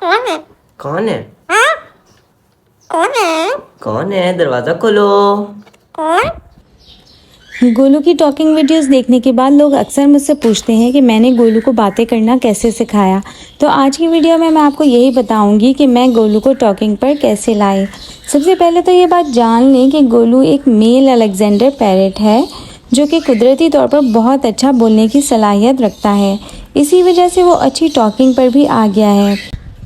कौन है? कौन है? हाँ? कौन है? कौन है? दरवाजा खोलो। कौन? गोलू की टॉकिंग वीडियोस देखने के बाद लोग अक्सर मुझसे पूछते हैं कि मैंने गोलू को बातें करना कैसे सिखाया। तो आज की वीडियो में मैं आपको यही बताऊंगी कि मैं गोलू को टॉकिंग पर कैसे लाई। सबसे पहले तो ये बात जान लें कि गोलू एक मेल अलेक्जेंडर पैरेट है जो कि कुदरती तौर पर बहुत अच्छा बोलने की सलाहियत रखता है। इसी वजह से वो अच्छी टॉकिंग पर भी आ गया है।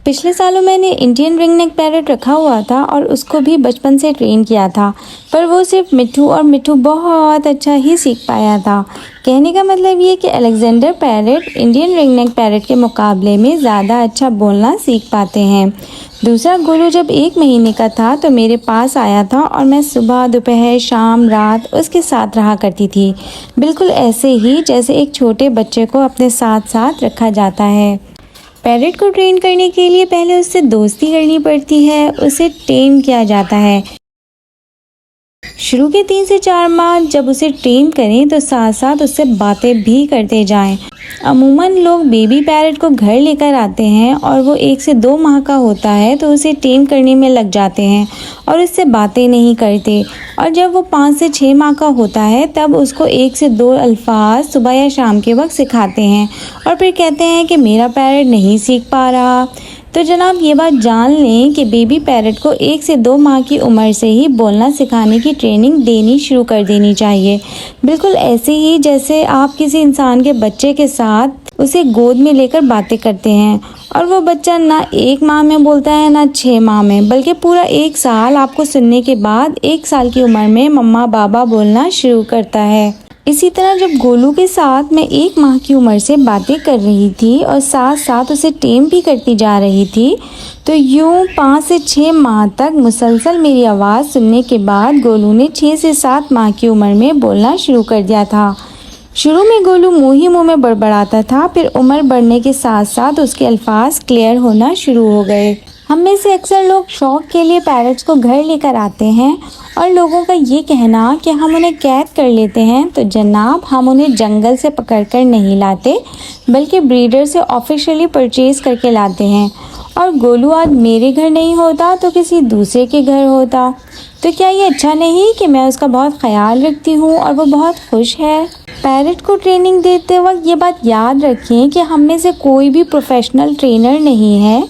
पिछले सालों मैंने इंडियन रिंगनेक पैरेट रखा हुआ था और उसको भी बचपन से ट्रेन किया था, पर वो सिर्फ मिट्ठू और मिट्ठू बहुत अच्छा ही सीख पाया था। कहने का मतलब ये कि Alexander parrot Indian ringneck parrot के मुकाबले में ज़्यादा अच्छा बोलना सीख पाते हैं। दूसरा, गोलू जब 1 महीने का था तो मेरे पास आया था और मैं सुबह दोपहर शाम रात उसके साथ रहा करती थी, बिल्कुल ऐसे ही जैसे एक छोटे बच्चे को अपने साथ साथ रखा जाता है। पैरेट को ट्रेन करने के लिए पहले उससे दोस्ती करनी पड़ती है, उसे टेम किया जाता है। शुरू के 3 से 4 माह जब उसे ट्रेन करें तो साथ साथ उससे बातें भी करते जाएं। अमूमन लोग बेबी पैरेट को घर लेकर आते हैं और वो 1 से 2 माह का होता है तो उसे टेम करने में लग जाते हैं और उससे बातें नहीं करते, और जब वो 5 से 6 माह का होता है तब उसको 1 से 2 अल्फाज सुबह या शाम के वक्त सिखाते हैं और फिर कहते हैं कि मेरा पैरेट नहीं सीख पा रहा। तो जनाब, ये बात जान लें कि बेबी पैरेट को 1 से 2 माह की उम्र से ही बोलना सिखाने की ट्रेनिंग देनी शुरू कर देनी चाहिए, बिल्कुल ऐसे ही जैसे आप किसी इंसान के बच्चे के साथ उसे गोद में लेकर बातें करते हैं। और वो बच्चा ना 1 माह में बोलता है ना 6 माह में, बल्कि पूरा 1 साल आपको सुनने के बाद 1 साल की उम्र में मम्मा बाबा बोलना शुरू करता है। इसी तरह जब गोलू के साथ मैं 1 माह की उम्र से बातें कर रही थी और साथ साथ उसे टेम भी करती जा रही थी, तो यूँ 5 से 6 माह तक मुसलसल मेरी आवाज़ सुनने के बाद गोलू ने 6 से 7 माह की उम्र में बोलना शुरू कर दिया था। शुरू में गोलू मुँह ही मुँह में बड़बड़ाता था, फिर उम्र बढ़ने के साथ साथ उसके अल्फाज क्लियर होना शुरू हो गए। हम में से अक्सर लोग शौक़ के लिए पैरेट्स को घर लेकर आते हैं और लोगों का ये कहना कि हम उन्हें कैद कर लेते हैं, तो जनाब, हम उन्हें जंगल से पकड़कर नहीं लाते बल्कि ब्रीडर से ऑफिशियली परचेज़ करके लाते हैं। और गोलू आज मेरे घर नहीं होता तो किसी दूसरे के घर होता, तो क्या ये अच्छा नहीं कि मैं उसका बहुत ख्याल रखती हूँ और वो बहुत खुश है। पैरेट को ट्रेनिंग देते वक्त ये बात याद रखें कि हम में से कोई भी प्रोफेशनल ट्रेनर नहीं है।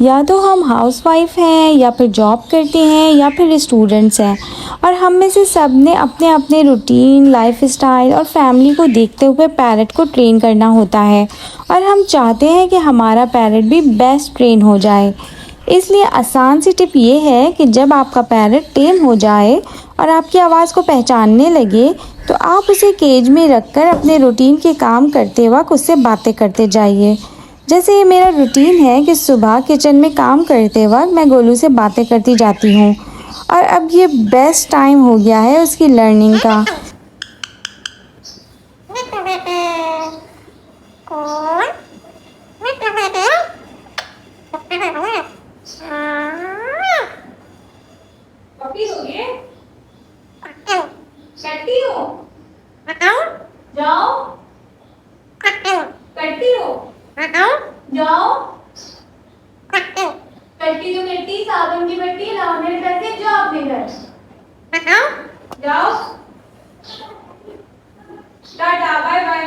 या तो हम हाउसवाइफ हैं या फिर जॉब करते हैं या फिर स्टूडेंट्स हैं, और हम में से सब ने अपने अपने रूटीन, लाइफस्टाइल और फैमिली को देखते हुए पैरेट को ट्रेन करना होता है, और हम चाहते हैं कि हमारा पैरेट भी बेस्ट ट्रेन हो जाए। इसलिए आसान सी टिप ये है कि जब आपका पैरेट टेम हो जाए और आपकी आवाज़ को पहचानने लगे तो आप उसे केज में रखकर अपने रूटीन के काम करते वक्त उससे बातें करते जाइए। जैसे ये मेरा रूटीन है कि सुबह किचन में काम करते वक्त मैं गोलू से बातें करती जाती हूँ, और अब ये बेस्ट टाइम हो गया है उसकी लर्निंग का। कौन? पप्पी हो गए? कट्टी हो? जाओ। कट्टी हो? जाओ। कट्टी तो कट्टी, साबुन की पट्टी लाओ मेरे पैसे, जाओ अपने घर। जाओ। Tata, bye bye.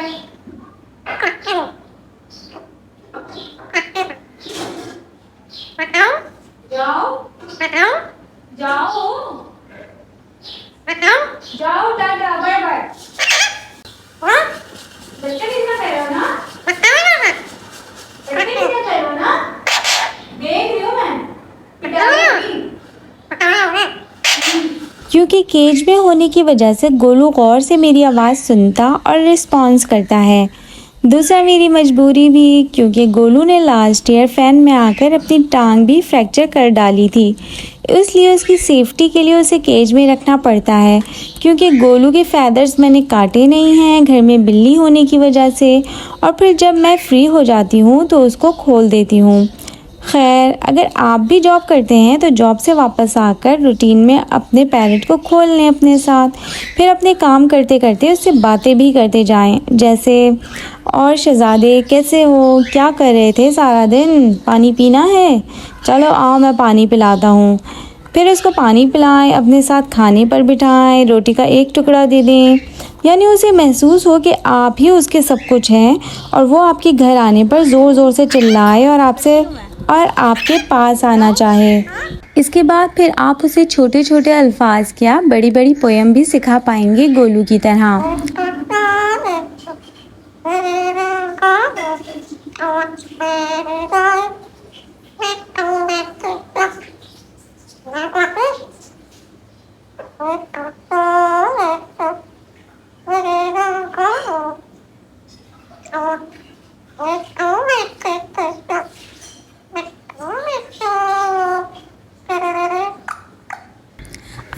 जाओ। जाओ। जाओ, टाटा, बाय बाय। बदतमीज ना करो ना, बदतमीज ना करो ना, देख रही हूँ मैं, पिटाऊंगी। क्योंकि केज में होने की वजह से गोलू गौर से मेरी आवाज़ सुनता और रिस्पॉन्स करता है। दूसरा, मेरी मजबूरी भी, क्योंकि गोलू ने लास्ट ईयर फ़ैन में आकर अपनी टांग भी फ्रैक्चर कर डाली थी, इसलिए उसकी सेफ्टी के लिए उसे केज में रखना पड़ता है। क्योंकि गोलू के फैदर्स मैंने काटे नहीं हैं घर में बिल्ली होने की वजह से, और फिर जब मैं फ्री हो जाती हूँ तो उसको खोल देती हूँ। खैर, अगर आप भी जॉब करते हैं तो जॉब से वापस आकर रूटीन में अपने पैरेट को खोल लें अपने साथ। फिर अपने काम करते करते उससे बातें भी करते जाएं, जैसे और शहज़ादे कैसे हो, क्या कर रहे थे सारा दिन, पानी पीना है, चलो आओ मैं पानी पिलाता हूँ। फिर उसको पानी पिलाएं, अपने साथ खाने पर बिठाएं, रोटी का एक टुकड़ा दे दें, यानी उसे महसूस हो कि आप ही उसके सब कुछ हैं और वो आपके घर आने पर ज़ोर ज़ोर से चिल्लाए और आपके पास आना चाहे। इसके बाद फिर आप उसे छोटे छोटे अल्फाज क्या बड़ी बड़ी पोयम भी सिखा पाएंगे गोलू की तरह।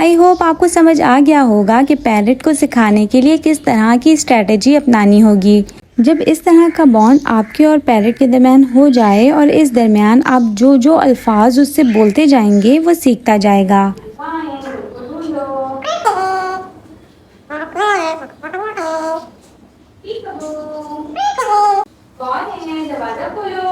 आई होप आपको समझ आ गया होगा कि पैरेट को सिखाने के लिए किस तरह की स्ट्रेटजी अपनानी होगी। जब इस तरह का बॉन्ड आपके और पैरेट के दरमियान हो जाए और इस दरमियान आप जो जो अल्फाज उससे बोलते जाएंगे वो सीखता जाएगा। कौन है? दरवाजा खोलो।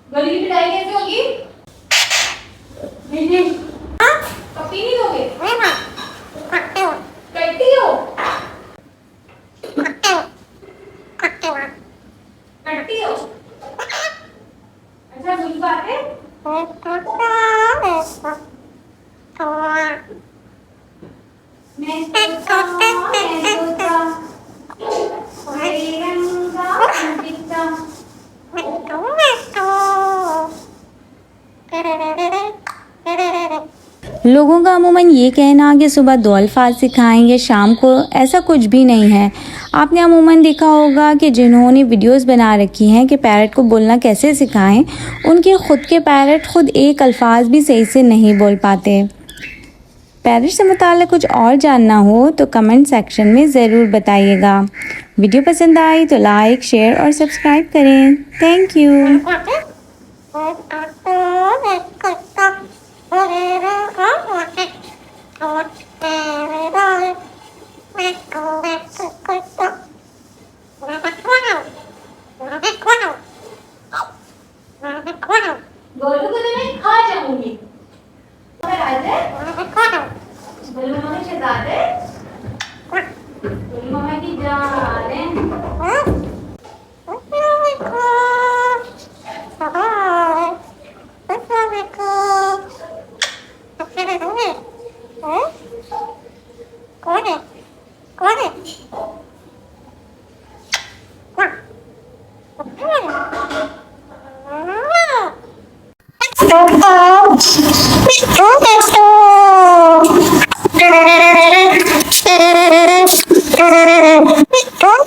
गली की पिटाई कैसे होगी? नहीं पप्पी नहीं दोगे? कट्टी हो? कट्टी हो? अच्छा बुरी बात है। लोगों का अमूमन ये कहना कि सुबह 2 अल्फाज सिखाएंगे शाम को, ऐसा कुछ भी नहीं है। आपने अमूमन देखा होगा कि जिन्होंने वीडियोस बना रखी हैं कि पैरेट को बोलना कैसे सिखाएं, उनके ख़ुद के पैरेट खुद एक अल्फाज भी सही से नहीं बोल पाते। पैरेट से मुताल्लिक़ कुछ और जानना हो तो कमेंट सेक्शन में ज़रूर बताइएगा। वीडियो पसंद आई तो लाइक, शेयर और सब्सक्राइब करें। Thank you. गोलू को तो मैं खा जाऊंगी। गोलू मामा शहजादे, गोलू मामा की जान है। Don't